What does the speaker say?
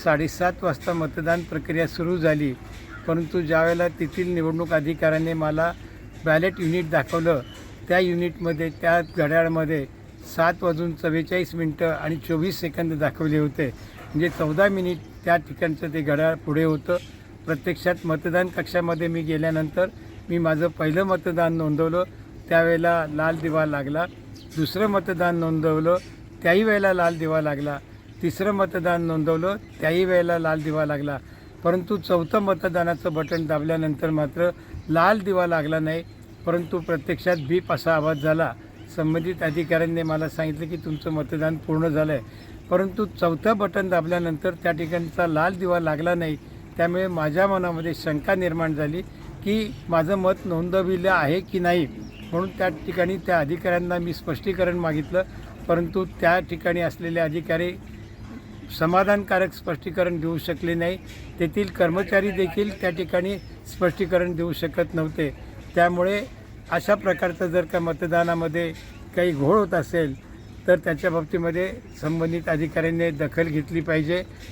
7:30 वाजता मतदान प्रक्रिया सुरू झाली, परंतु ज्यावेळेला तेथील निवडणूक अधिकाऱ्याने मला बॅलेट युनिट दाखवलं, त्या युनिटमध्ये त्या घड्याळामध्ये 7:44 आणि 24 सेकंद दाखवले होते. म्हणजे 14 मिनिट त्या ठिकाणचं ते घड्याळ पुढे होतं. प्रत्यक्षात मतदान कक्षामध्ये मी गेल्यानंतर मी माझं पहिलं मतदान नोंदवलं, त्यावेळेला लाल दिवा लागला. दुसरं मतदान नोंदवलं, त्याही वेळेला लाल दिवा लागला. तिसरं मतदान नोंदवलं, त्याही वेळेला लाल दिवा लागला. परंतु चौथं मतदानाचं बटन दाबल्यानंतर मात्र लाल दिवा लागला नाही, परंतु प्रत्यक्षात बीप असा आवाज झाला. संबंधित अधिकाऱ्यांनी मला सांगितलं की तुमचं मतदान पूर्ण झालं आहे. परंतु चौथं बटन दाबल्यानंतर त्या ठिकाणचा लाल दिवा लागला नाही. त्यामुळे माझ्या मनामध्ये शंका निर्माण झाली की माझं मत नोंदविलं आहे की नाही. म्हणून त्या ठिकाणी त्या अधिकाऱ्यांना मी स्पष्टीकरण मागितलं, परंतु त्या ठिकाणी असलेले अधिकारी समाधानकारक स्पष्टीकरण देऊ शकले नाही. तेथील कर्मचारी देखील त्या ठिकाणी स्पष्टीकरण देऊ शकत नव्हते. त्यामुळे अशा प्रकारचं जर का मतदानामध्ये काही घोळ होत असेल तर त्याच्या बाबतीमध्ये संबंधित अधिकाऱ्यांनी दखल घेतली पाहिजे.